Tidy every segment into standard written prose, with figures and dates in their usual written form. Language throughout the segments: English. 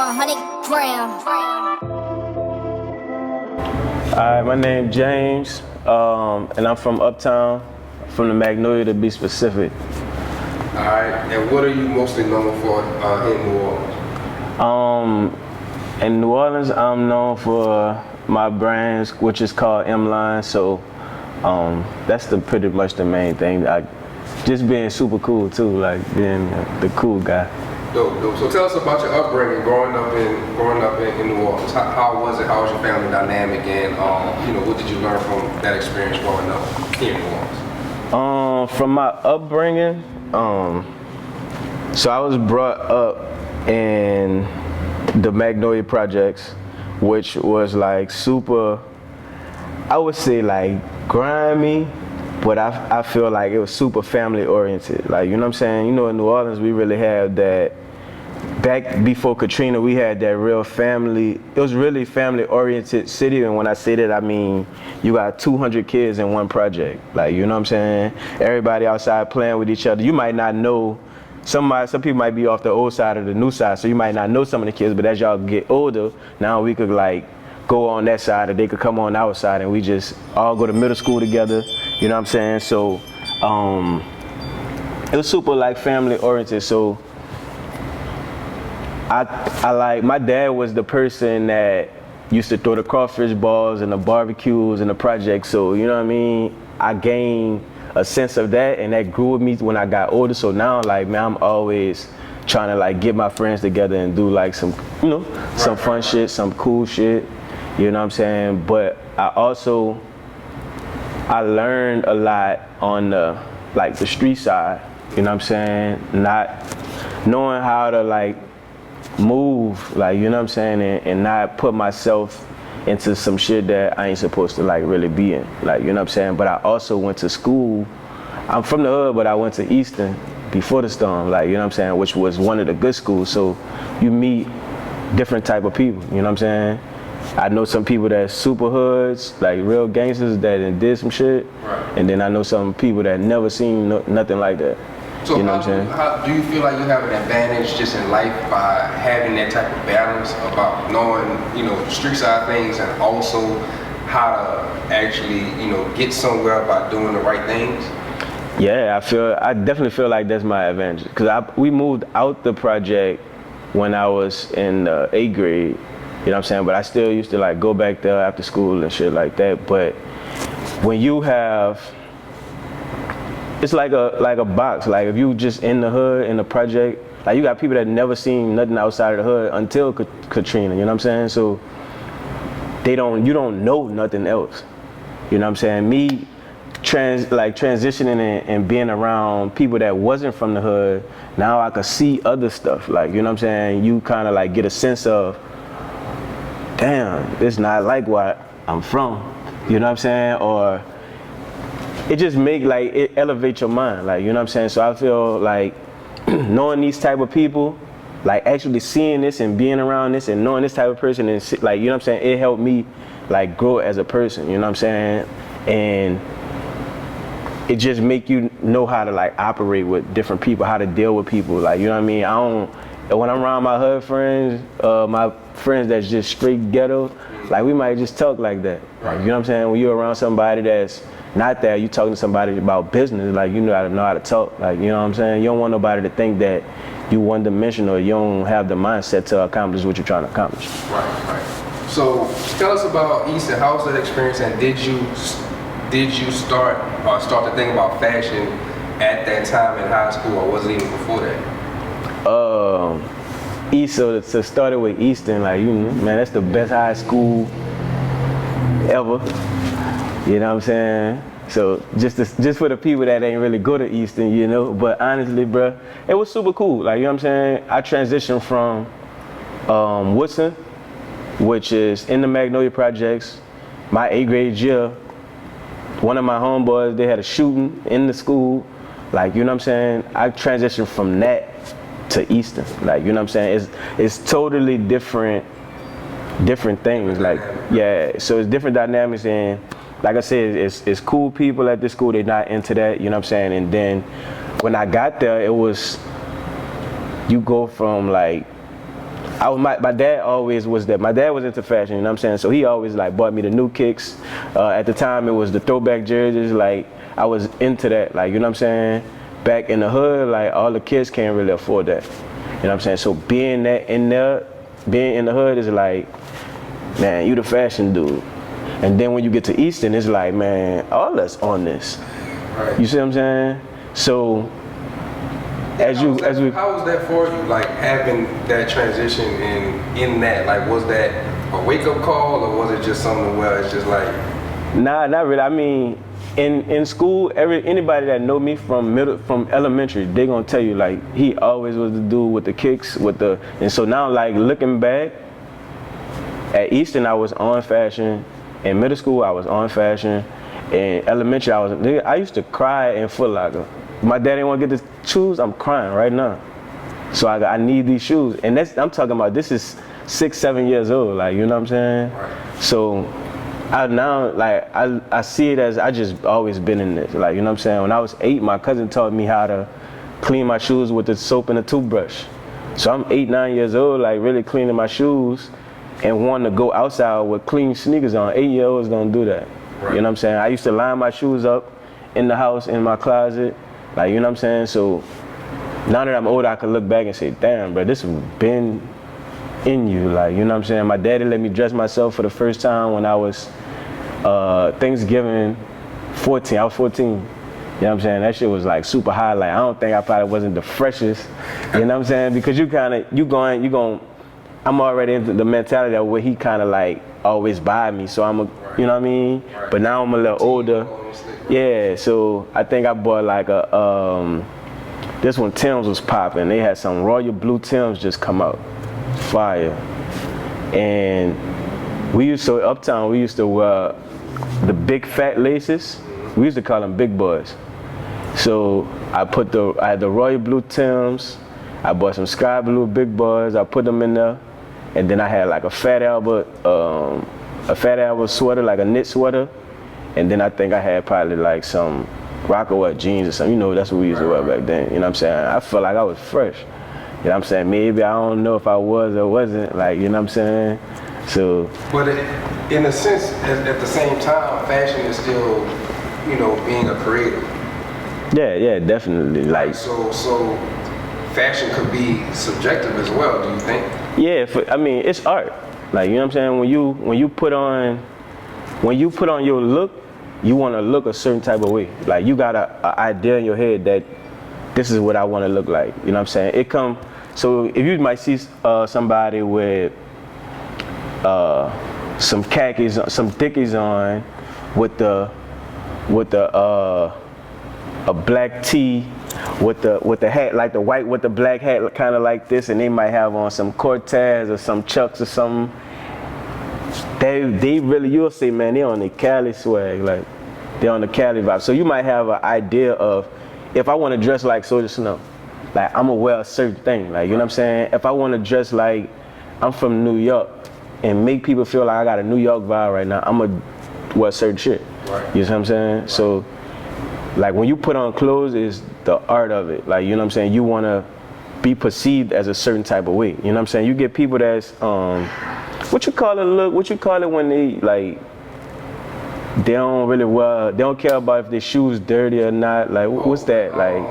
100 grams. Hi, my name James, and I'm from Uptown, from the Magnolia to be specific. Alright, and what are you mostly known for in New Orleans? In New Orleans, I'm known for my brands, which is called M-Line, so that's pretty much the main thing. Just being super cool too, like being the cool guy. Dope. So tell us about your upbringing, growing up in New Orleans. How was it? How was your family dynamic? And what did you learn from that experience growing up here in New Orleans? From my upbringing, so I was brought up in the Magnolia Projects, which was like super, I would say like grimy, but I feel like it was super family oriented. Like, you know what I'm saying? You know, in New Orleans, we really have that. Back before Katrina, we had that real family. It was really family-oriented city, and when I say that, I mean you got 200 kids in one project. Like, you know what I'm saying? Everybody outside playing with each other. You might not know, some people might be off the old side or the new side, so you might not know some of the kids, but as y'all get older, now we could like go on that side, or they could come on our side, and we just all go to middle school together. You know what I'm saying? So it was super like family-oriented. So I like, my dad was the person that used to throw the crawfish balls and the barbecues and the projects, so you know what I mean? I gained a sense of that, and that grew with me when I got older. So now, like, man, I'm always trying to like get my friends together and do like some, some fun shit, some cool shit, you know what I'm saying? But I learned a lot on the street side, you know what I'm saying? Not knowing how to like move, like, you know what I'm saying, and not put myself into some shit that I ain't supposed to like really be in, like, you know what I'm saying. But I also went to school. I'm from the hood, but I went to Easton before the storm, like, you know what I'm saying, which was one of the good schools. So you meet different type of people, you know what I'm saying. I know some people that's super hoods, like real gangsters that did some shit, right. And then I know some people that never seen nothing like that. So you know what I'm saying? How do you feel like you have an advantage just in life by having that type of balance about knowing, street side things, and also how to actually, get somewhere by doing the right things? Yeah, I definitely feel like that's my advantage, because we moved out the project when I was in 8th grade, you know what I'm saying? But I still used to like go back there after school and shit like that. But when you have, it's like a box. Like if you just in the hood, in the project, like you got people that never seen nothing outside of the hood until Katrina, you know what I'm saying? So you don't know nothing else. You know what I'm saying? Me transitioning and being around people that wasn't from the hood, now I could see other stuff. Like, you know what I'm saying? You kind of like get a sense of, damn, it's not like what I'm from. You know what I'm saying? Or it just it elevate your mind, like, you know what I'm saying? So I feel like knowing these type of people, like actually seeing this and being around this and knowing this type of person, and like, you know what I'm saying, it helped me like grow as a person, you know what I'm saying? And it just make you know how to like operate with different people, how to deal with people, like, you know what I mean? When I'm around my hood friends, my friends that's just straight ghetto, like we might just talk like that. Like, you know what I'm saying? When you're around somebody that's not that, you talking to somebody about business, like you know how to talk, like, you know what I'm saying? You don't want nobody to think that you one dimensional, you don't have the mindset to accomplish what you're trying to accomplish. Right. So tell us about Easton. How was that experience, and did you start to think about fashion at that time in high school, or was it even before that? So to start it with Easton, like, man, that's the best high school ever. You know what I'm saying? So just for the people that ain't really go to Easton, but honestly, bro, it was super cool. Like, you know what I'm saying? I transitioned from Woodson, which is in the Magnolia Projects. My 8th grade year, one of my homeboys, they had a shooting in the school. Like, you know what I'm saying? I transitioned from that to Easton. Like, you know what I'm saying? It's totally different things. Like, yeah, so it's different dynamics, and like I said, it's cool people at this school, they're not into that, you know what I'm saying? And then when I got there, it was, you go from like My dad always was that. My dad was into fashion, you know what I'm saying? So he always like bought me the new kicks. At the time it was the throwback jerseys, like I was into that, like, you know what I'm saying? Back in the hood, like all the kids can't really afford that. You know what I'm saying? So being in the hood is like, man, you the fashion dude. And then when you get to Easton, it's like, man, all us on this. Right. You see what I'm saying? So how was that for you? Like having that transition in that, like was that a wake up call or was it just something where it's just like? Nah, not really. I mean, in school, anybody that know me from elementary, they gonna tell you like he always was the dude with the kicks, and so now like looking back, at Easton I was on fashion, in middle school I was on fashion, in elementary I used to cry in Foot Locker. My dad didn't want to get the shoes, I'm crying right now. So I need these shoes, and I'm talking about this is 6, 7 years old, like, you know what I'm saying? Right. So I see it as I just always been in this, like, you know what I'm saying? When I was 8, my cousin taught me how to clean my shoes with the soap and a toothbrush. So I'm 8, 9 years old, like really cleaning my shoes and wanting to go outside with clean sneakers on. 8-year-olds don't do that. Right. You know what I'm saying? I used to line my shoes up in the house, in my closet, like, you know what I'm saying? So now that I'm older, I can look back and say, damn, bro, this has been in you, like, you know what I'm saying? My daddy let me dress myself for the first time when I was Thanksgiving 14. I was 14. You know what I'm saying? That shit was like super high. Like, I don't think I probably wasn't the freshest. You know what I'm saying? Because I'm already into the mentality of where he kind of like always buy me. So you know what I mean? Right. But now I'm a little older. Yeah, so I think I bought like this one Tim's was popping. They had some royal blue Tim's just come out. Fire. And Uptown, we used to wear the big fat laces. We used to call them big boys. So I had the royal blue Timbs. I bought some sky blue big boys. I put them in there, and then I had like a Fat Albert sweater, like a knit sweater, and then I think I had probably like some Rockaway jeans or something. You know, that's what we used to wear back then. You know what I'm saying? I felt like I was fresh. You know what I'm saying? Maybe I don't know if I was or wasn't. Like, you know what I'm saying? So. But in a sense, at the same time, fashion is still, you know, being a creator. Yeah, definitely. Like. So fashion could be subjective as well. Do you think? Yeah, I mean, it's art. Like, you know what I'm saying? When you put on your look, you want to look a certain type of way. Like, you got an idea in your head that this is what I want to look like. You know what I'm saying? So if you might see somebody with some khakis, some Dickies on, with a black tee, with the hat, like the white with the black hat, kind of like this, and they might have on some Cortez or some Chucks or something. They really, you'll say, man, they on the Cali swag, like they on the Cali vibe. So you might have an idea of, if I want to dress like Soulja Snow, like I'm gonna wear a certain thing, like, you know what I'm saying? If I want to dress like I'm from New York and make people feel like I got a New York vibe right now, I'm gonna wear certain shit. Right. You know what I'm saying? Right. So, like, when you put on clothes, is the art of it. Like, you know what I'm saying? You want to be perceived as a certain type of way. You know what I'm saying? You get people that's what you call it when they like, they don't care about if their shoes dirty or not. Like, what's that? Like,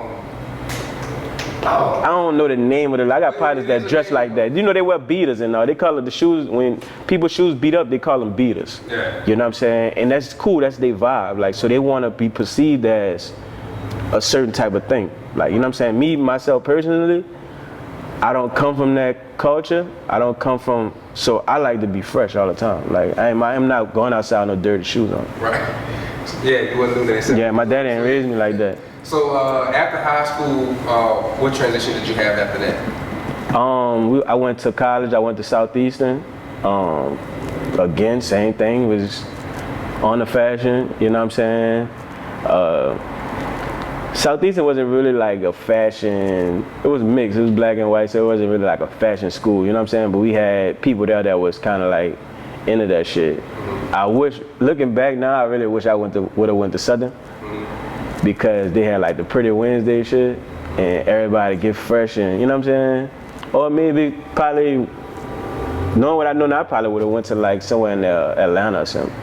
I don't know the name of it. I got partners that dress like that. You know, they wear beaters and all. They call it the shoes, when people's shoes beat up, they call them beaters. Yeah. You know what I'm saying? And that's cool, that's their vibe. Like, so they want to be perceived as a certain type of thing. Like, you know what I'm saying? Me, myself personally, I don't come from that culture. So I like to be fresh all the time. Like, I'm not going outside with no dirty shoes on. Right. Yeah, you wouldn't do that. Yeah, my dad didn't raise me like that. So after high school, what transition did you have after that? I went to college. I went to Southeastern. Again, same thing. Was on the fashion. You know what I'm saying? Southeastern wasn't really like a fashion. It was mixed. It was black and white, so it wasn't really like a fashion school. You know what I'm saying? But we had people there that was kind of like into that shit. I wish, looking back now, I really wish I would have went to Southern. Because they had like the Pretty Wednesday shit, and everybody get fresh, and you know what I'm saying? Or maybe probably Knowing what I know now, I probably would have went to like somewhere in Atlanta or something.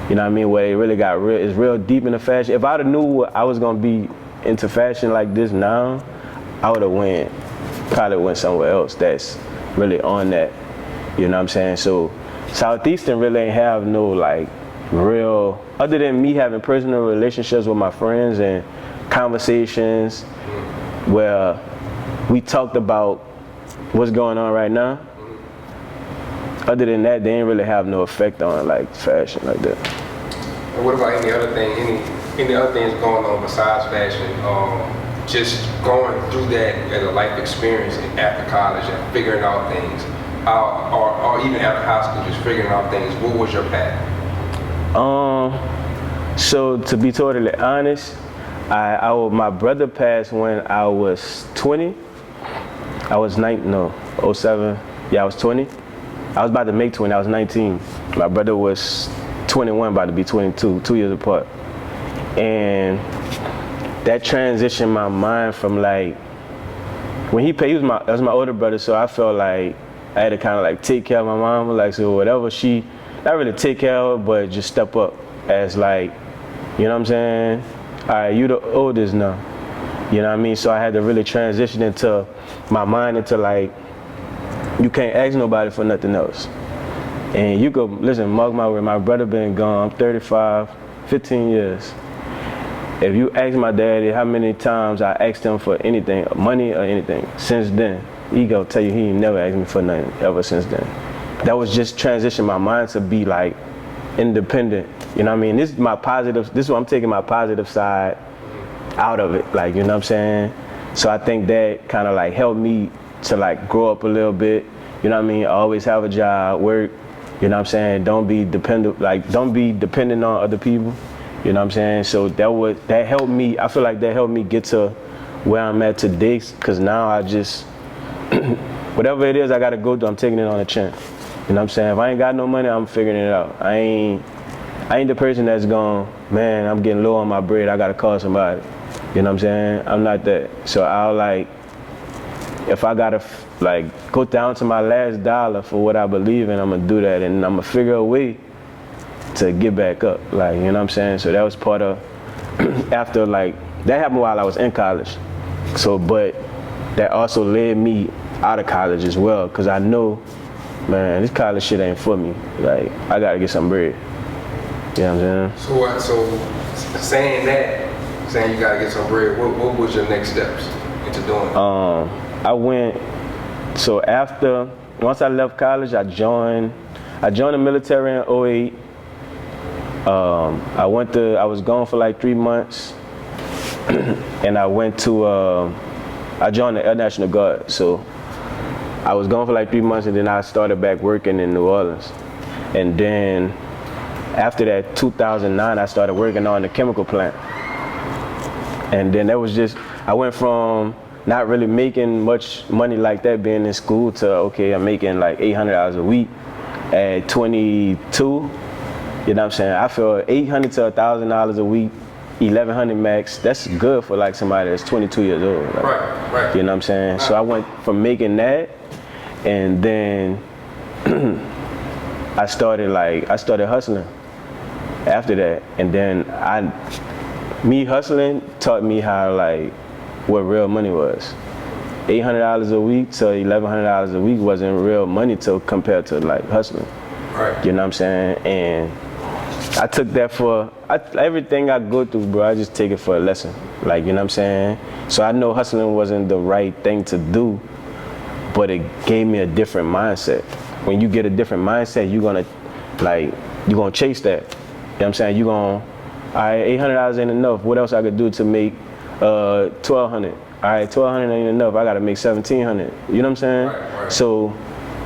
You know what I mean? Where it really got real, it's real deep into fashion. If I'd have knew I was gonna be into fashion like this now, I would have probably went somewhere else that's really on that. You know what I'm saying? So Southeastern really ain't have no like real, other than me having personal relationships with my friends and conversations where we talked about what's going on right now. Other than that, they ain't really have no effect on like fashion like that. And what about any other thing? Any other things going on besides fashion? Just going through that as a life experience after college and figuring out things, or even after high school, just figuring out things. What was your path? So to be totally honest, my brother passed when I was 20. I was 07. Yeah, I was 20. I was about to make 20. I was 19. My brother was 21, about to be 22, 2 years apart. And that transitioned my mind from like, when he paid, that was my older brother, so I felt like I had to kind of like take care of my mom, like, so whatever she, not really take care of her, but just step up as like, you know what I'm saying? All right, you the oldest now, you know what I mean? So I had to really transition into my mind into like, you can't ask nobody for nothing else. And you could, listen, mark my word, my brother been gone, I'm 35, 15 years. If you ask my daddy how many times I asked him for anything, money or anything, since then, he gonna tell you he ain't never asked me for nothing ever since then. That was just transition my mind to be like independent. You know what I mean? This is my positive, this is what I'm taking my positive side out of it. Like, you know what I'm saying? So I think that kind of like helped me to like grow up a little bit. You know what I mean? Always have a job, work, you know what I'm saying? Don't be dependent on other people. You know what I'm saying? So that helped me, I feel like that helped me get to where I'm at today, because now I just, whatever it is I gotta go through, I'm taking it on the chin. You know what I'm saying? If I ain't got no money, I'm figuring it out. I ain't the person that's going, man, I'm getting low on my bread, I gotta call somebody. You know what I'm saying? I'm not that. So I'll like, if I gotta like go down to my last dollar for what I believe in, I'm gonna do that, and I'm gonna figure a way to get back up, like, you know what I'm saying? So that was part of, after like, that happened while I was in college. So, but that also led me out of college as well, because I know, man, this college shit ain't for me. Like, I gotta get some bread. You know what I'm saying? So saying you gotta get some bread, what was your next steps into doing it? Once I left college, I joined the military in 08. I was gone for like 3 months, and I joined the Air National Guard. So I was gone for like 3 months, and then I started back working in New Orleans. And then after that, 2009, I started working on the chemical plant. And then that was just, I went from not really making much money like that being in school to, okay, I'm making like $800 a week at 22. You know what I'm saying? I feel $800 to $1,000 a week, $1,100 max. That's good for like somebody that's 22 years old. Like, right. You know what I'm saying? So I went from making that, and then I started hustling after that. And then me hustling taught me how like what real money was. $800 a week to $1,100 a week wasn't real money compared to like hustling. Right. You know what I'm saying? And I took that everything I go through, bro, I just take it for a lesson. Like, you know what I'm saying? So I know hustling wasn't the right thing to do, but it gave me a different mindset. When you get a different mindset, you're gonna chase that. You know what I'm saying? All right, $800 ain't enough. What else I could do to make $1,200? All right, $1,200 ain't enough. I gotta make $1,700. You know what I'm saying? Right. So,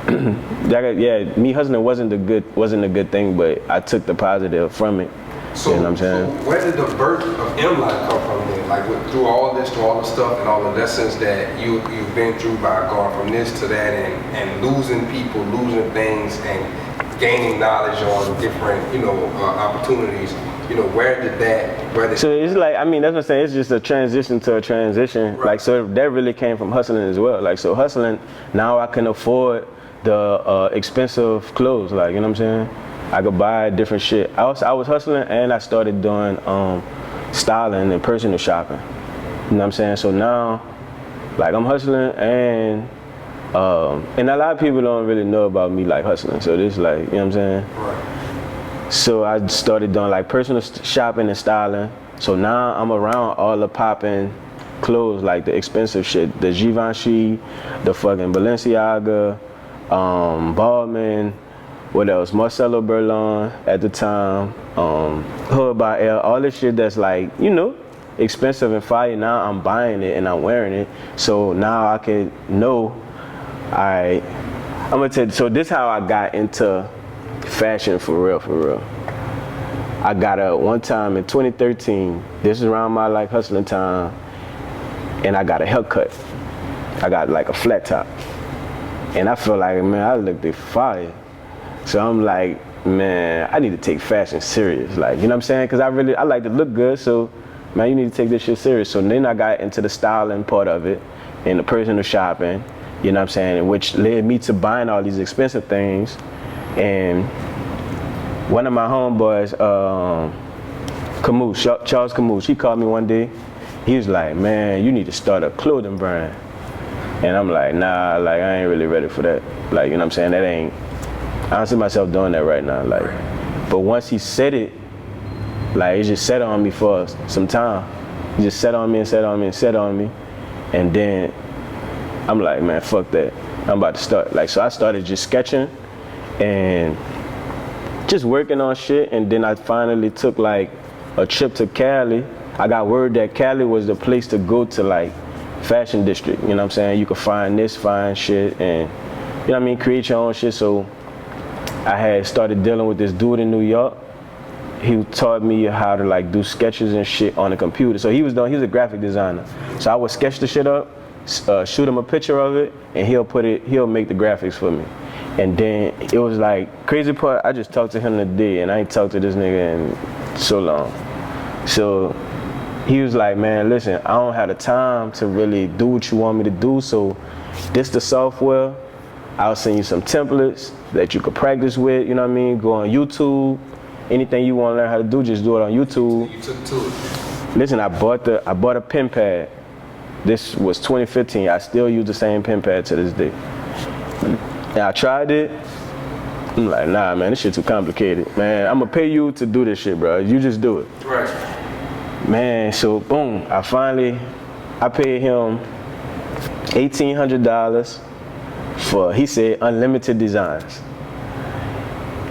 me hustling wasn't a good thing, but I took the positive from it. So, you know what I'm saying? So where did the birth of M-Line come from then? Like through all the stuff and all the lessons that you've been through by going from this to that and losing people, losing things, and gaining knowledge on different, opportunities. So it's like, that's what I'm saying, it's just a transition to a transition. Right. Like, so that really came from hustling as well. Like, so hustling, now I can afford the expensive clothes, like, you know what I'm saying? I could buy different shit. I was hustling, and I started doing styling and personal shopping. You know what I'm saying? So now, like, I'm hustling, and a lot of people don't really know about me, like, hustling. So this, like, you know what I'm saying? Right. So I started doing, like, personal shopping and styling. So now I'm around all the popping clothes, like the expensive shit, the Givenchy, the fucking Balenciaga, Baldwin, what else? Marcelo Burlon at the time, Hood by L, all this shit that's, like, you know, expensive and fire. Now I'm buying it and I'm wearing it. So now I can know, I'm gonna tell you, so this how I got into fashion for real. I got up one time in 2013, this is around my, like, hustling time, and I got a haircut. I got, like, a flat top. And I feel like, man, I looked fire. So I'm like, man, I need to take fashion serious. Like, you know what I'm saying? Because I like to look good, so, man, you need to take this shit serious. So then I got into the styling part of it and the personal shopping, you know what I'm saying? Which led me to buying all these expensive things. And one of my homeboys, Charles Camus, he called me one day. He was like, man, you need to start a clothing brand. And I'm like, nah, like, I ain't really ready for that. Like, you know what I'm saying? I don't see myself doing that right now. Like, but once he said it, like, it just sat on me for some time. He just sat on me and sat on me and sat on me. And then I'm like, man, fuck that. I'm about to start. Like, so I started just sketching and just working on shit. And then I finally took, like, a trip to Cali. I got word that Cali was the place to go to, like, fashion district. You know what I'm saying? You could find this fine shit and, you know what I mean, create your own shit. So I had started dealing with this dude in New York. He taught me how to, like, do sketches and shit on the computer. So he was a graphic designer. So I would sketch the shit up, shoot him a picture of it, and he'll make the graphics for me. And then it was like, crazy part, I just talked to him today, and I ain't talked to this nigga in so long. So he was like, man, listen, I don't have the time to really do what you want me to do, so this the software. I'll send you some templates that you could practice with, you know what I mean? Go on YouTube. Anything you want to learn how to do, just do it on YouTube. You took to it. Listen, I bought a pen pad. This was 2015. I still use the same pen pad to this day. And I tried it. I'm like, nah, man, this shit too complicated. Man, I'm gonna pay you to do this shit, bro. You just do it. Right. Man, so boom, I paid him $1,800 for, he said, unlimited designs.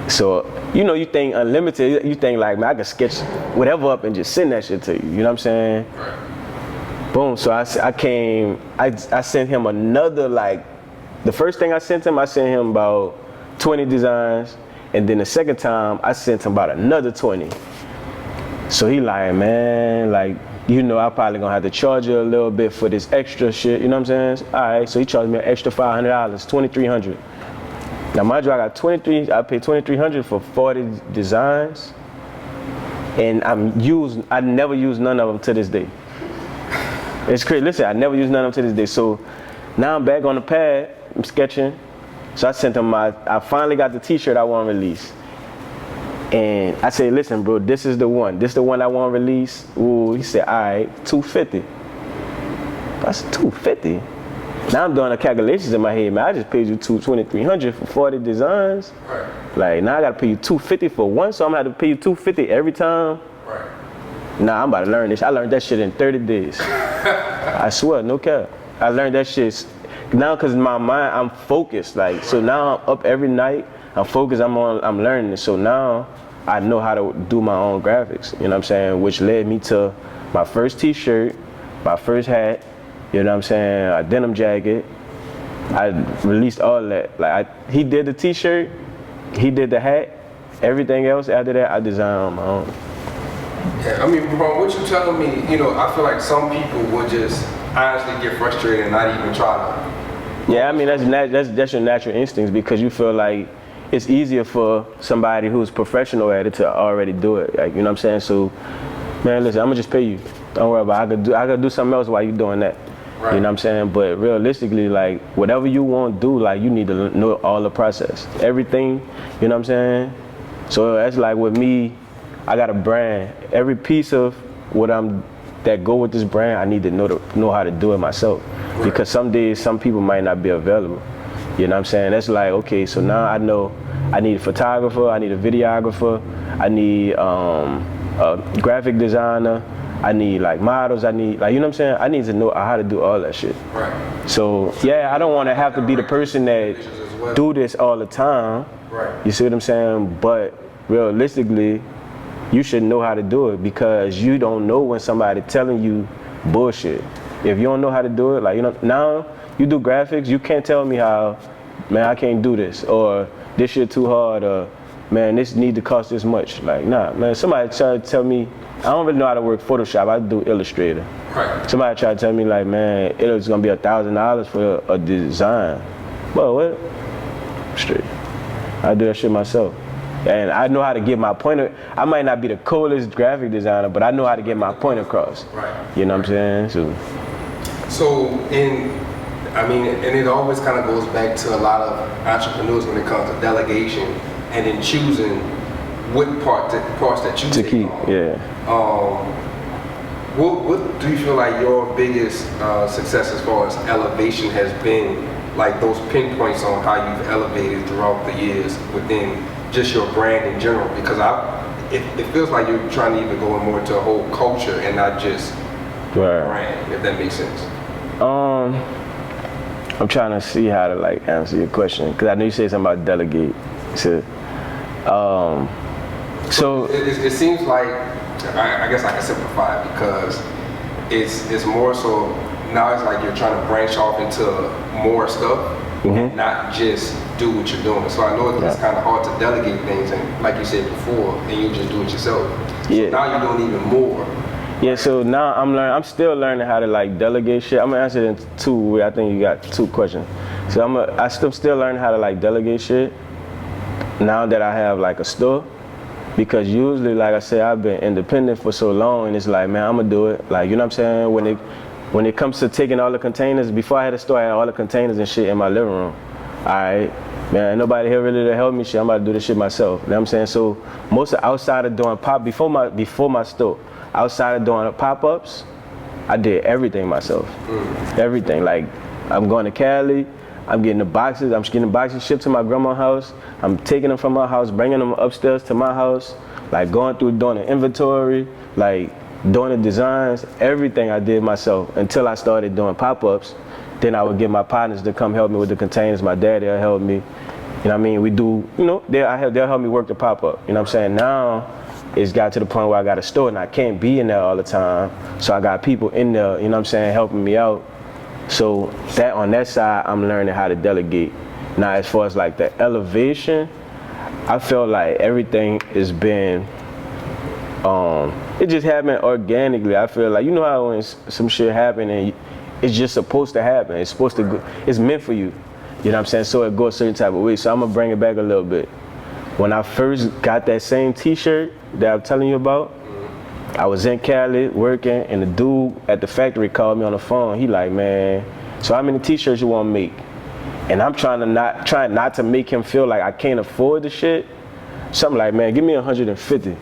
So, you know, you think unlimited, you think like, man, I can sketch whatever up and just send that shit to you. You know what I'm saying? Right. Boom. So I sent him another, like, the first thing I sent him about 20 designs. And then the second time, I sent him about another 20. So he like, man, like, you know, I probably gonna have to charge you a little bit for this extra shit. You know what I'm saying? All right. So he charged me an extra $500, $2,300. Now, mind you, I paid $2,300 for 40 designs, and I never used none of them to this day. It's crazy. Listen, I never used none of them to this day. So now I'm back on the pad, I'm sketching. So I sent him I finally got the t-shirt I want to release. And I said, listen, bro, this is the one. This is the one I want to release. Ooh, he said, all right, $250. I said, $250? Now I'm doing the calculations in my head, man. I just paid you $2,300 for 40 designs. Right. Like, now I gotta pay you $250 for one, so I'm gonna have to pay you $250 every time. Right. Nah, I'm about to learn this. I learned that shit in 30 days. I swear, no cap. I learned that shit now because in my mind I'm focused. Like, so now I'm up every night. I'm focused. I'm learning it. So now I know how to do my own graphics. You know what I'm saying? Which led me to my first T-shirt, my first hat. You know what I'm saying? A denim jacket. I released all that. Like, he did the T-shirt, he did the hat. Everything else after that, I designed on my own. Yeah, I mean, from what you're telling me, you know, I feel like some people would just honestly get frustrated and not even try to. Yeah, I mean, that's your natural instincts, because you feel like it's easier for somebody who's professional at it to already do it. Like, you know what I'm saying? So, man, listen, I'm gonna just pay you. Don't worry about it. I could do something else while you're doing that. Right. You know what I'm saying? But realistically, like, whatever you want to do, like, you need to know all the process. Everything, you know what I'm saying? So that's like with me, I got a brand. Every piece of that go with this brand, I need to know how to do it myself. Right. Because some days, some people might not be available. You know what I'm saying? That's like, okay, so now I know I need a photographer, I need a videographer, I need a graphic designer, I need like models, I need, like, you know what I'm saying? I need to know how to do all that shit. Right. So yeah, I don't want to have to be the person that do this all the time. Right. You see what I'm saying? But realistically, you should know how to do it, because you don't know when somebody telling you bullshit. If you don't know how to do it, like, you know, now you do graphics, you can't tell me how, man, I can't do this, or this shit too hard, or man, this need to cost this much. Like, nah, man, somebody try to tell me, I don't really know how to work Photoshop, I do Illustrator. Right. Somebody try to tell me like, man, it's gonna be $1,000 for a design. But what? Straight. I do that shit myself. And I know how to get my point. I might not be the coolest graphic designer, but I know how to get my point across. Right. You know what I'm saying? And it always kind of goes back to a lot of entrepreneurs when it comes to delegation and then choosing what parts that you take keep on. Yeah. What do you feel like your biggest success as far as elevation has been? Like those pinpoints on how you've elevated throughout the years within just your brand in general? Because it feels like you're trying to even go more into a whole culture and not just brand, if that makes sense. I'm trying to see how to like answer your question, because I know you said something about delegate. So it seems like, I guess I can simplify it, because it's more so now it's like you're trying to branch off into more stuff, and not just do what you're doing. So I know it's kind of hard to delegate things, and like you said before, and you just do it yourself. So now you're doing even more. Yeah, so now I'm still learning how to like delegate shit. I'm gonna answer it in two ways. I think you got two questions. So I'm still learning how to like delegate shit now that I have like a store, because usually, like I said, I've been independent for so long, and it's like, man, I'm gonna do it. Like, you know what I'm saying? When it comes to taking all the containers, before I had a store, I had all the containers and shit in my living room. All right, man, nobody here really to help me shit. I'm about to do this shit myself. You know what I'm saying? So outside of doing before my store, outside of doing pop-ups, I did everything myself. Everything. Like, I'm going to Cali, I'm getting the boxes, shipped to my grandma's house, I'm taking them from my house, bringing them upstairs to my house, like going through doing the inventory, like doing the designs, everything I did myself until I started doing pop-ups. Then I would get my partners to come help me with the containers. My daddy will help me. You know what I mean? We do, you know, they'll help me work the pop-up. You know what I'm saying? Now, it's got to the point where I got a store and I can't be in there all the time. So I got people in there, you know what I'm saying, helping me out. So that on that side, I'm learning how to delegate. Now, as far as like the elevation, I feel like everything has been, it just happened organically. I feel like, you know how when some shit happen and it's just supposed to happen. It's supposed to go, it's meant for you. You know what I'm saying? So it goes a certain type of way. So I'm gonna bring it back a little bit. When I first got that same t-shirt that I'm telling you about, I was in Cali working, and the dude at the factory called me on the phone. He like, man, so how many t-shirts you want to make? And I'm trying not to make him feel like I can't afford the shit. Something like, man, give me 150.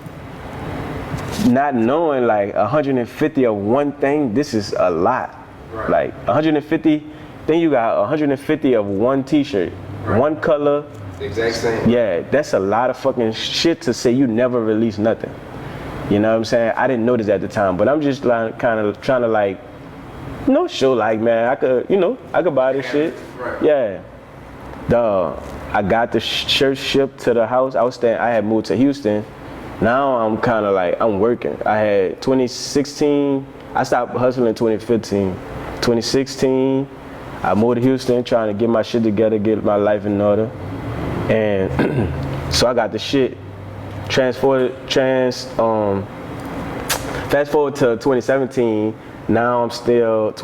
Not knowing like 150 of one thing, this is a lot. Right. Like 150, then you got 150 of one t-shirt, one color. The exact same. Yeah, that's a lot of fucking shit to say you never release nothing. You know what I'm saying? I didn't notice at the time, but I'm just like kind of trying to like, you know, show like, man, I could buy this shit. Right. Yeah. I got the shirt shipped to the house. I had moved to Houston. Now I'm kind of like, I'm working. I had 2016, I stopped hustling in 2015. 2016, I moved to Houston trying to get my shit together, get my life in order. And so I got the shit. Fast forward to 2017, now I'm still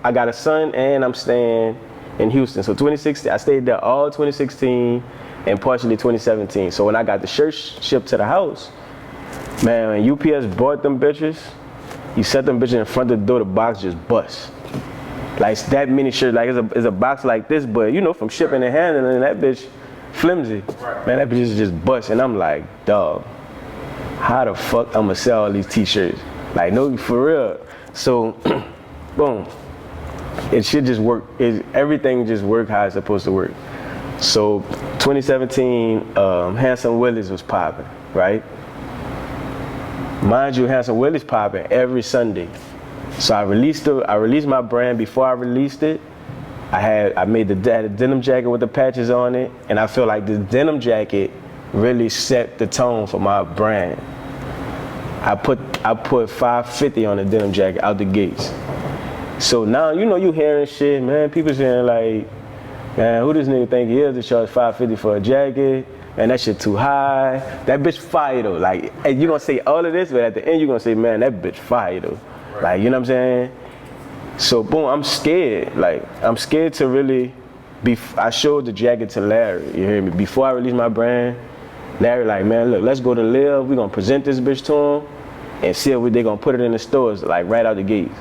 I got a son and I'm staying in Houston. So 2016, I stayed there all 2016 and partially 2017. So when I got the shirt shipped to the house, man, when UPS bought them bitches, you set them bitches in front of the door, the box just bust. Like that many shirts, like it's a box like this, but you know, from shipping and handling, that bitch flimsy. Right. Man, that bitch is just bust. And I'm like, dog, how the fuck I'ma sell all these t-shirts? Like, no, for real. So, boom. It should just work. Everything just work how it's supposed to work. So 2017, Handsome Willie's was popping, right? Mind you, Handsome Willie's popping every Sunday. So I released my brand. Before I released it, I had a denim jacket with the patches on it, and I feel like the denim jacket really set the tone for my brand. I put $550 on the denim jacket out the gates. So now you know you hearing shit, man. People saying like, man, who this nigga think he is to charge $550 for a jacket? Man, that shit too high. That bitch fire though. Like, and you gonna say all of this, but at the end you gonna say, man, that bitch fire though. Right. Like, you know what I'm saying? So boom, I'm scared. Like, I'm scared to really I showed the jacket to Larry, you hear me? Before I released my brand, Larry like, man, look, let's go to Live. We're gonna present this bitch to him and see if they gonna put it in the stores, like right out the gates.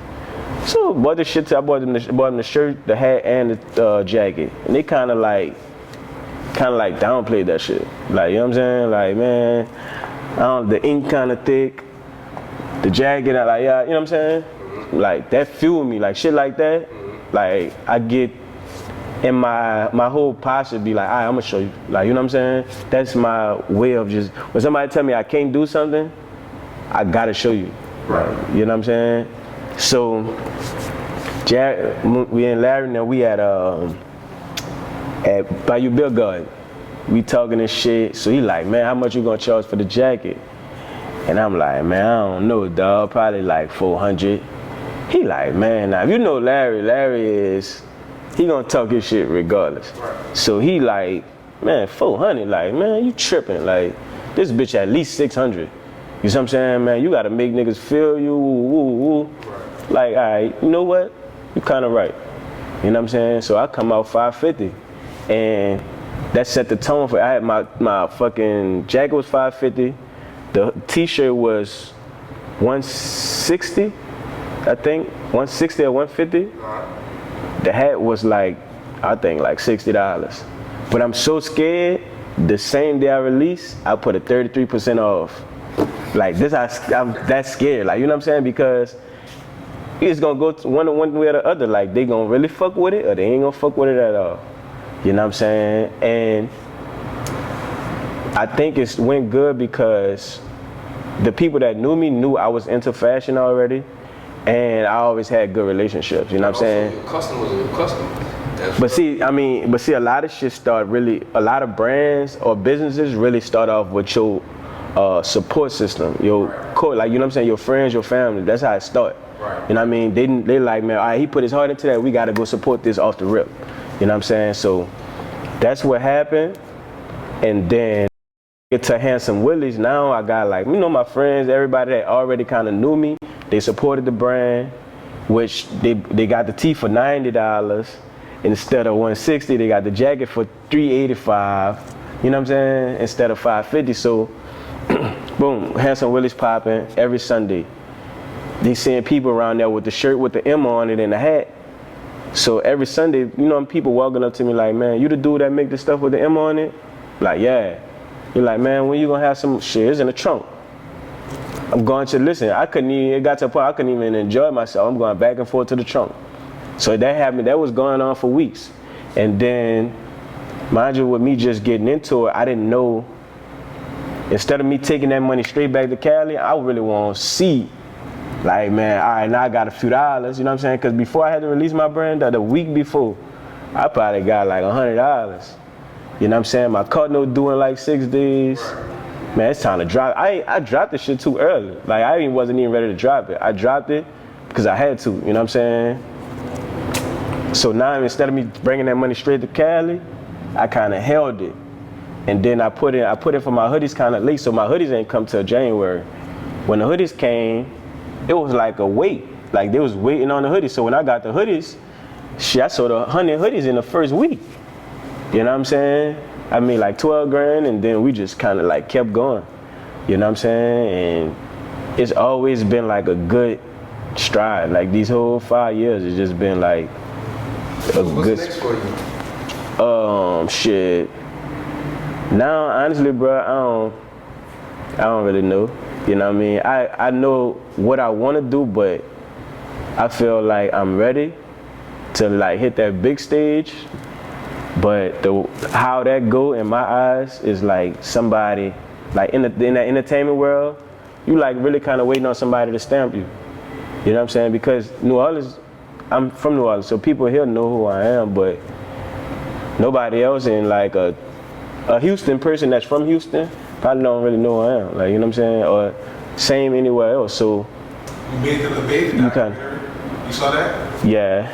So bought the shit. I bought them the shirt, the hat, and the jacket, and they kind of like downplayed that shit. Like, you know what I'm saying? Like, man, the ink kind of thick. The jacket, I like, yeah, you know what I'm saying? Like, that fueled me, like shit like that. Like, I get in my whole posture be like, all right, I'm gonna show you. Like, you know what I'm saying? That's my way of just, when somebody tell me I can't do something, I gotta show you. Right. Like, you know what I'm saying? So, we in Larry now, we at Bayou Bill Garden. We talking this shit. So he like, man, how much you gonna charge for the jacket? And I'm like, man, I don't know, dog. Probably like 400. He like, man, now if you know Larry he gonna talk his shit regardless. Right. So he like, man, 400. Like, man, you tripping? Like, this bitch at least 600. You know what I'm saying, man? You gotta make niggas feel you. Right. Like, all right, you know what? You kind of right. You know what I'm saying? So I come out 550, and that set the tone for. I had my fucking jacket was 550. The t-shirt was 160, I think, 160 or 150. The hat was like, I think like $60. But I'm so scared, the same day I release, I put a 33% off. Like this, I'm that scared, like, you know what I'm saying? Because it's gonna go to one way or the other. Like, they gonna really fuck with it or they ain't gonna fuck with it at all. You know what I'm saying? And I think it went good because the people that knew me knew I was into fashion already, and I always had good relationships. You know what I'm saying? Your customers are your customers. But see, a lot of shit a lot of brands or businesses really start off with your support system, your core, like, you know what I'm saying, your friends, your family. That's how it starts. Right. You know what I mean? They like, man, all right, he put his heart into that. We got to go support this off the rip. You know what I'm saying? So that's what happened, and then. To Handsome Willie's, now I got, like, you know, my friends, everybody that already kind of knew me, they supported the brand, which they got the tee for $90 instead of $160. They got the jacket for $385. You know what I'm saying? Instead of $550. So, boom, Handsome Willie's popping every Sunday. They seeing people around there with the shirt with the M on it and the hat. So every Sunday, you know, people walking up to me like, man, you the dude that make the stuff with the M on it? Like, yeah. You're like, man, when you gonna have some shit? It's in the trunk. I'm going to listen. It got to a point I couldn't even enjoy myself. I'm going back and forth to the trunk. So that happened. That was going on for weeks. And then, mind you, with me just getting into it, I didn't know. Instead of me taking that money straight back to Cali, I really want to see, like, man, all right, now I got a few dollars. You know what I'm saying? Because before I had to release my brand, the week before, I probably got like $100. You know what I'm saying? My cardinal doing like 6 days. Man, it's time to drop. I dropped this shit too early. Like, wasn't even ready to drop it. I dropped it because I had to, you know what I'm saying? So now, instead of me bringing that money straight to Cali, I kind of held it. And then I put it for my hoodies kind of late, so my hoodies ain't come till January. When the hoodies came, it was like a wait. Like, they was waiting on the hoodies. So when I got the hoodies, shit, I sold 100 hoodies in the first week. You know what I'm saying? I mean, like 12 grand, and then we just kind of like kept going. You know what I'm saying? And it's always been like a good stride. Like, these whole 5 years, it's just been like What's good. next for you? Shit. Now, honestly, bro, I don't really know. You know what I mean? I know what I want to do, but I feel like I'm ready to like hit that big stage. But how that go in my eyes is like somebody, like in that entertainment world, you like really kind of waiting on somebody to stamp you. You know what I'm saying? Because New Orleans, I'm from New Orleans, so people here know who I am, but nobody else in like a Houston person that's from Houston probably don't really know who I am. Like, you know what I'm saying? Or same anywhere else. So You made the baby documentary. You saw that? yeah,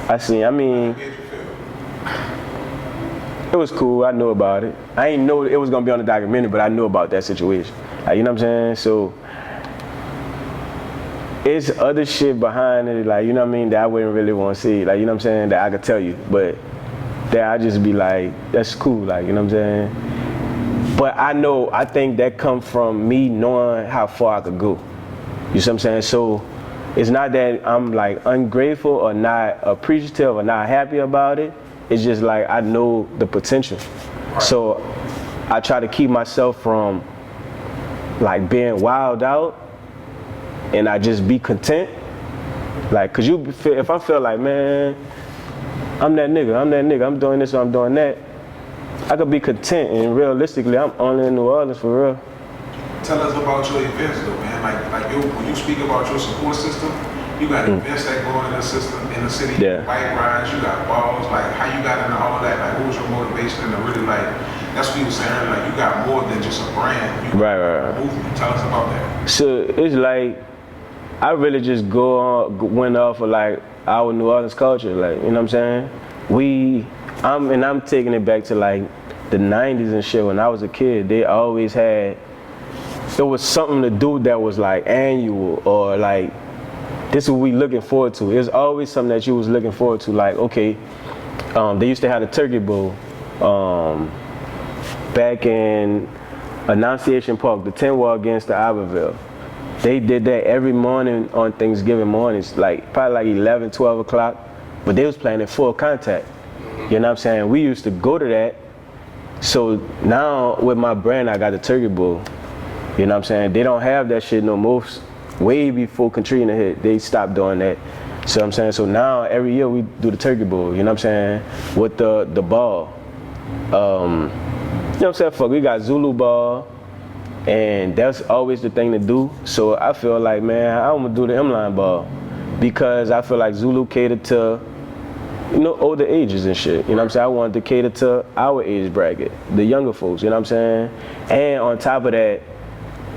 I mean, How made you feel? it was cool. I knew about it. I ain't know it was gonna be on the documentary, but I knew about that situation. Like, you know what I'm saying? So it's other shit behind it, like, you know what I mean, that I wouldn't really want to see. Like, you know what I'm saying, that I could tell you, but that I just be like, that's cool, like, you know what I'm saying? But I think that come from me knowing how far I could go. You see what I'm saying? So it's not that I'm like ungrateful or not appreciative or not happy about it. It's just like I know the potential. Right. So I try to keep myself from like being wild out, and I just be content. Like, cause if I feel like, man, I'm that nigga, I'm doing this or I'm doing that, I could be content, and realistically, I'm only in New Orleans for real. Tell us about your events though, man. Like when you speak about your support system, you got events that go in the system in the city, Yeah. bike rides, you got balls, like how you got into all that, like what was your motivation to really like, that's what you were saying, like you got more than just a brand. You Right. got a movement. Tell us about that. So it's like, I really just went off of like our New Orleans culture, like, you know what I'm saying? I'm taking it back to like the 90s and shit. When I was a kid, they always had, there was something to do that was like annual, or like, this is what we looking forward to. It was always something that you was looking forward to, like, okay, they used to have the Turkey Bowl back in Annunciation Park, the 10 wall against the Iberville. They did that every morning on Thanksgiving mornings, like probably like 11, 12 o'clock, but they was playing in full contact. You know what I'm saying? We used to go to that. So now with my brand, I got the Turkey Bowl. You know what I'm saying? They don't have that shit no more. Way before Katrina hit, they stopped doing that. So I'm saying, so now every year we do the Turkey Bowl, you know what I'm saying? With the ball. You know what I'm saying? Fuck, we got Zulu ball, and that's always the thing to do. So I feel like, man, I'm gonna do the M-line ball, because I feel like Zulu catered to, you know, older ages and shit. You know what I'm saying? I wanted to cater to our age bracket, the younger folks, you know what I'm saying? And on top of that,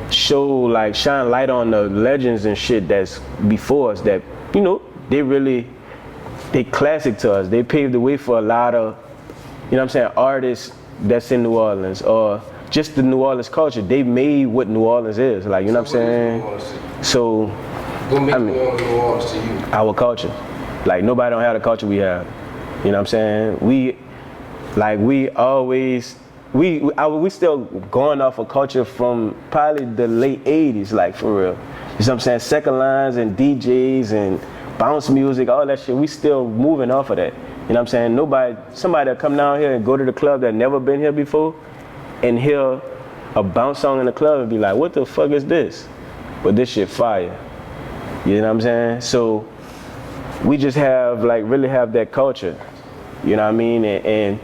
shine light on the legends and shit that's before us that, you know, they classic to us. They paved the way for a lot of, you know what I'm saying, artists that's in New Orleans, or just the New Orleans culture. They made what New Orleans is, like, you know what I'm saying? So, What makes New Orleans to you? our culture. Like, nobody don't have the culture we have. You know what I'm saying? We still going off a culture from probably the late 80s, like, for real. You know what I'm saying? Second lines and DJs and bounce music, all that shit, we still moving off of that. You know what I'm saying? Somebody that come down here and go to the club that never been here before and hear a bounce song in the club and be like, what the fuck is this? But this shit fire. You know what I'm saying? So we just have, like, really have that culture. You know what I mean? And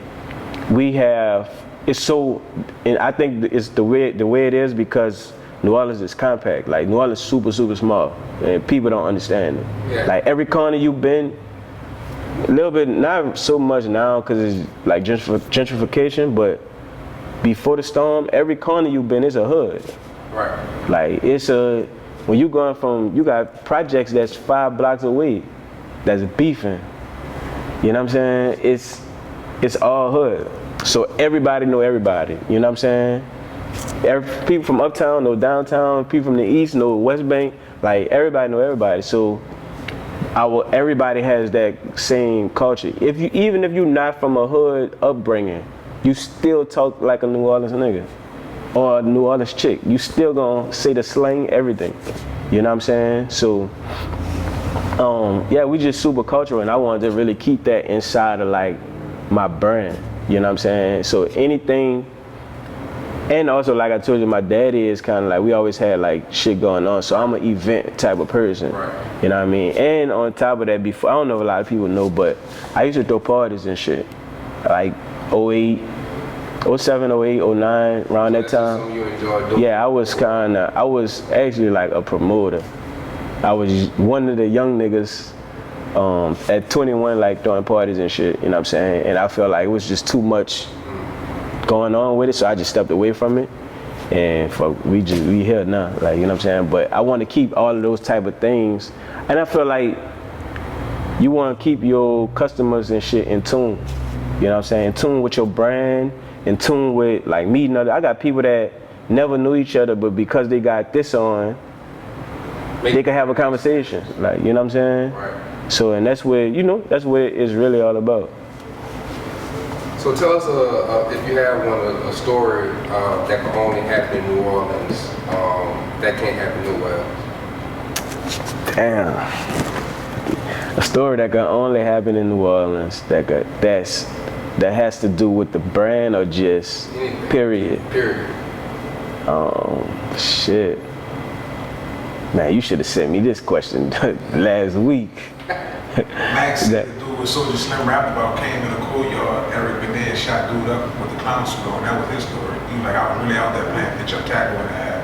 we have, it's so, and I think it's the way it is because New Orleans is compact. Like, New Orleans is super, super small, and people don't understand it. Yeah. Like, every corner you've been, a little bit, not so much now because it's like gentrification, but before the storm, every corner you've been is a hood. Right. Like, when you going from, you got projects that's 5 blocks away that's beefing. You know what I'm saying? It's all hood. So everybody know everybody. You know what I'm saying? People from uptown know downtown, people from the east know West Bank. Like, everybody know everybody. So everybody has that same culture. Even if you're not from a hood upbringing, you still talk like a New Orleans nigga or a New Orleans chick. You still gonna say the slang, everything. You know what I'm saying? So Yeah, we just super cultural, and I wanted to really keep that inside of like my brand. You know what I'm saying? So anything, and also like I told you, my daddy is kind of like, we always had like shit going on. So I'm an event type of person. Right. You know what I mean? And on top of that, before, I don't know if a lot of people know, but I used to throw parties and shit, like 08, 07, 08, 09, around that time. Something you enjoy doing? Yeah, I was actually like a promoter. I was one of the young niggas at 21, like throwing parties and shit, you know what I'm saying? And I felt like it was just too much going on with it, so I just stepped away from it. And we here now, like, you know what I'm saying? But I want to keep all of those type of things. And I feel like you want to keep your customers and shit in tune. You know what I'm saying? In tune with your brand, in tune with like meeting other. I got people that never knew each other, but because they got this on, they can have a conversation, like, you know what I'm saying? Right. So, and that's where, you know, that's what it's really all about. So tell us, if you have a story that can only happen in New Orleans, that can't happen nowhere else. Damn. A story that can only happen in New Orleans, that has to do with the brand or just Anything. Period. Shit. Man, you should have sent me this question last week. Max said the dude with Soldier Slim rapped about came in the courtyard. Eric Benet shot dude up with the clown suit on. That was his story. He was like, I was really out there playing pitch up tackle and a half.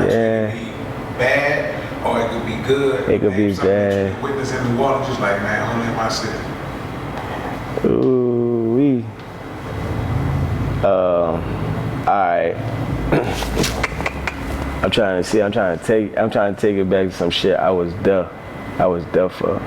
It could be bad or it could be good. It could be bad. Witness in New Orleans, just like, man, only in my city. Ooh wee. Alright. I'm trying to take it back to some shit I was there for.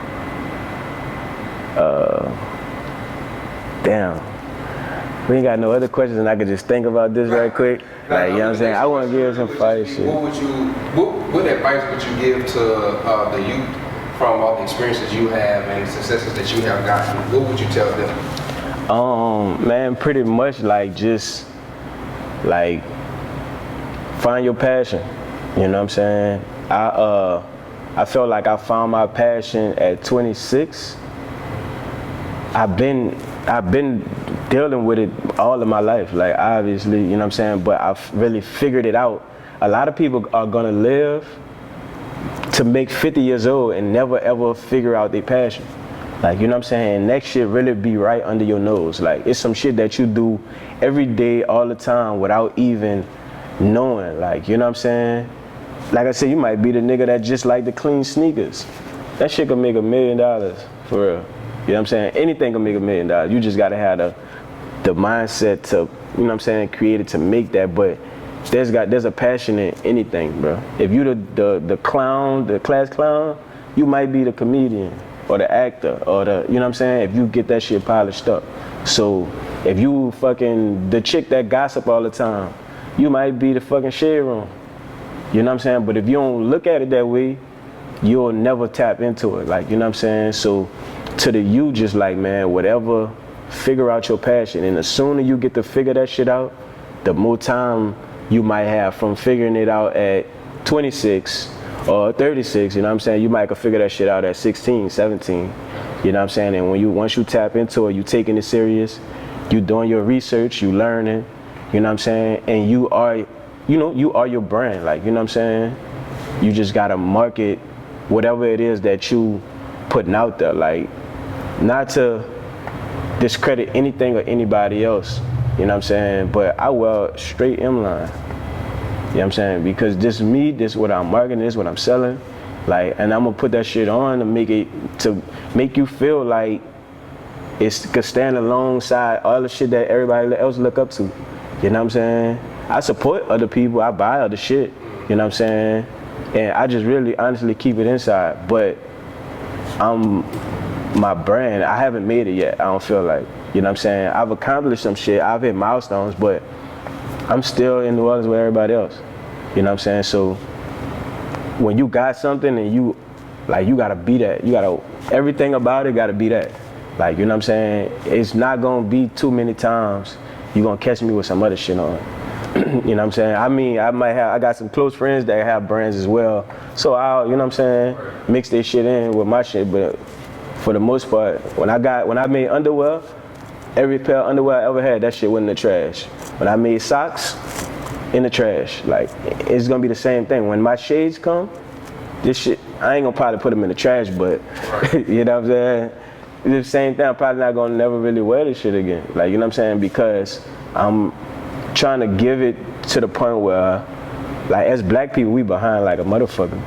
Damn. We ain't got no other questions and I could just think about this right quick. Like, you know what I'm saying? I want to give some fire shit. What advice would you give to the youth from all the experiences you have and the successes that you have gotten? What would you tell them? Man, pretty much like just like find your passion. You know what I'm saying? I felt like I found my passion at 26. I've been dealing with it all of my life, like obviously, you know what I'm saying, but I've really figured it out. A lot of people are gonna live to make 50 years old and never ever figure out their passion. Like, you know what I'm saying? That shit really be right under your nose. Like, it's some shit that you do every day, all the time, without even knowing. Like, you know what I'm saying? Like I said, you might be the nigga that just like the clean sneakers. That shit could make $1 million, for real. You know what I'm saying? Anything can make $1 million. You just gotta have the mindset to, you know what I'm saying, create it to make that. But there's a passion in anything, bro. If you the clown, the class clown, you might be the comedian or the actor or the, you know what I'm saying, if you get that shit polished up. So if you fucking the chick that gossip all the time, you might be the fucking shade room. You know what I'm saying? But if you don't look at it that way, you'll never tap into it. Like, you know what I'm saying? So to the you, just like, man, whatever, figure out your passion. And the sooner you get to figure that shit out, the more time you might have from figuring it out at 26 or 36, you know what I'm saying? You might could figure that shit out at 16, 17, you know what I'm saying? And once you tap into it, you taking it serious, you doing your research, you learning, you know what I'm saying? And you are your brand, like, you know what I'm saying? You just gotta market whatever it is that you putting out there, like, not to discredit anything or anybody else, you know what I'm saying? But I wear straight M-line, you know what I'm saying? Because this is me, this is what I'm marketing, this is what I'm selling, like, and I'm gonna put that shit on to make you feel like it could stand alongside all the shit that everybody else look up to, you know what I'm saying? I support other people, I buy other shit, you know what I'm saying? And I just really honestly keep it inside, but my brand, I haven't made it yet, I don't feel like, you know what I'm saying? I've accomplished some shit, I've hit milestones, but I'm still in New Orleans with everybody else, you know what I'm saying? So when you got something and you gotta be that, everything about it gotta be that. Like, you know what I'm saying? It's not gonna be too many times you're gonna catch me with some other shit on. You know what I'm saying? I mean, I got some close friends that have brands as well. So I'll, you know what I'm saying, mix their shit in with my shit. But for the most part, when I made underwear, every pair of underwear I ever had, that shit went in the trash. When I made socks, in the trash. Like, it's gonna be the same thing. When my shades come, this shit, I ain't gonna probably put them in the trash, but you know what I'm saying? It's the same thing. I'm probably not gonna never really wear this shit again. Like, you know what I'm saying? Because I'm trying to give it to the point where, like, as black people, we behind like a motherfucker.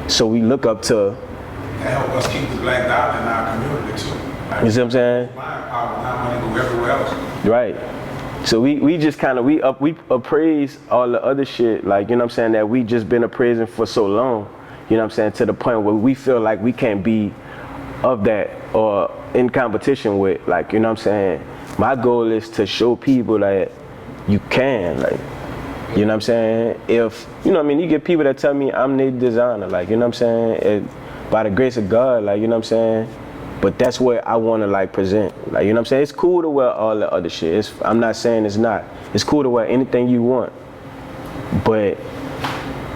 So we look up to. That help us keep the black dollar in our community too. Like, you see what I'm saying? Buying power, now money go everywhere else. Right. So we just kind of, we appraise all the other shit, like, you know what I'm saying, that we just been appraising for so long, you know what I'm saying, to the point where we feel like we can't be of that or in competition with, like, you know what I'm saying. My goal is to show people that you can, like, you know what I'm saying. If, you know what I mean, you get people that tell me I'm their designer, like, you know what I'm saying, by the grace of God, like, you know what I'm saying. But that's what I want to, like, present. Like, you know what I'm saying? It's cool to wear all the other shit. I'm not saying it's not. It's cool to wear anything you want. But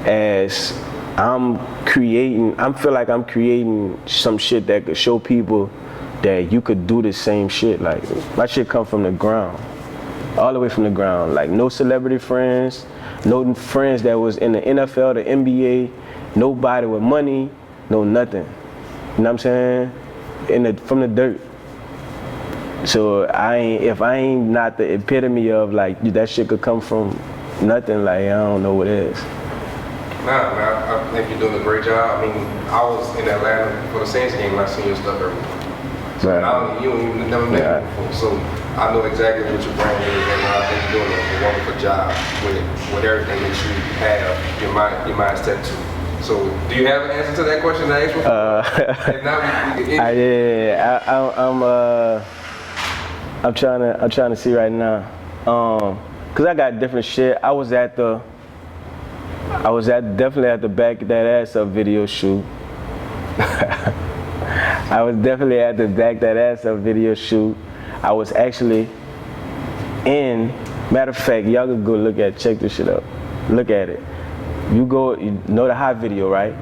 as I'm creating, I feel like I'm creating some shit that could show people that you could do the same shit. Like, my shit come from the ground. All the way from the ground. Like, no celebrity friends, no friends that was in the NFL, the NBA, nobody with money, no nothing. You know what I'm saying? From the dirt. So if I ain't not the epitome of, like, that shit could come from nothing, like, I don't know what it is. Nah, man, I think you're doing a great job. I mean, I was in Atlanta for the Saints game and I seen your stuff everywhere. So Right. you don't even never met me before. So I know exactly what your brand is, and I think you're doing a wonderful job with everything that you have your mindset to. So, do you have an answer to that question I asked before? If not, we can end. I'm trying to see right now. Cause I got different shit. I was definitely at the Back That Ass Up video shoot. I was definitely at the Back That Ass Up video shoot. I was actually matter of fact, y'all could go check this shit up. Look at it. You know the High video, right?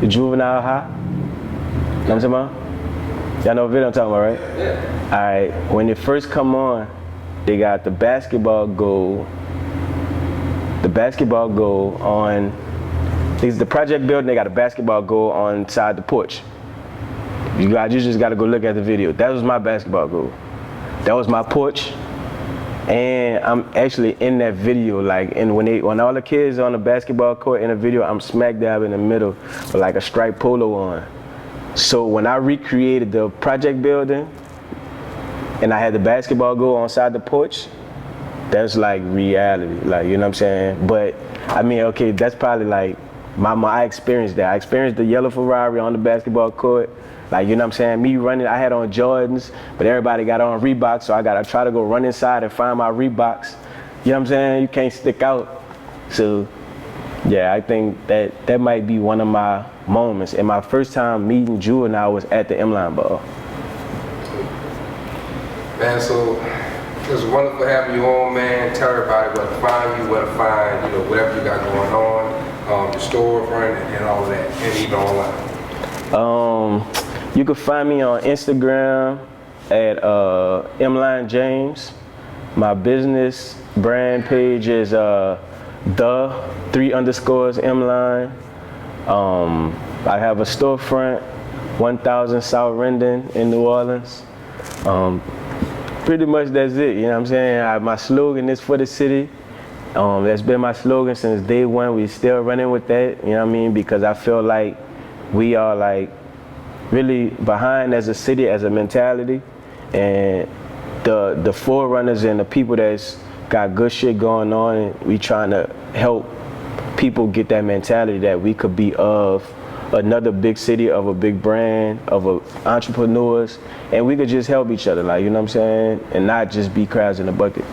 The Juvenile High? You know what I'm talking about? Y'all know what video I'm talking about, right? Yeah. Alright, when it first come on, they got the basketball goal. The basketball goal on, it's the project building, they got a basketball goal on inside the porch. You just gotta go look at the video. That was my basketball goal. That was my porch. And I'm actually in that video, like, and when all the kids are on the basketball court in the video, I'm smack dab in the middle with like a striped polo on. So when I recreated the project building and I had the basketball goal on side the porch, that's like reality, like, you know what I'm saying? But I mean, okay, that's probably like I experienced that. I experienced the yellow Ferrari on the basketball court. Like, you know what I'm saying? Me running, I had on Jordans, but everybody got on Reeboks, so I gotta try to go run inside and find my Reeboks. You know what I'm saying? You can't stick out. So, yeah, I think that might be one of my moments. And my first time meeting Juvenile was at the M-Line Ball. Man, so it was wonderful having you on, man. Tell everybody where to find you, where to find, you know, whatever you got going on, your storefront and all of that, and even online. You can find me on Instagram at Mline James. My business brand page is the 3_ Mline. I have a storefront, 1000 South Rendon in New Orleans. Pretty much that's it, you know what I'm saying? My slogan is for the city. That's been my slogan since day one. We still running with that, you know what I mean? Because I feel like we are like really behind as a city, as a mentality, and the forerunners and the people that's got good shit going on, and we trying to help people get that mentality that we could be of another big city, of a big brand, of entrepreneurs, and we could just help each other, like, you know what I'm saying, and not just be crabs in a bucket.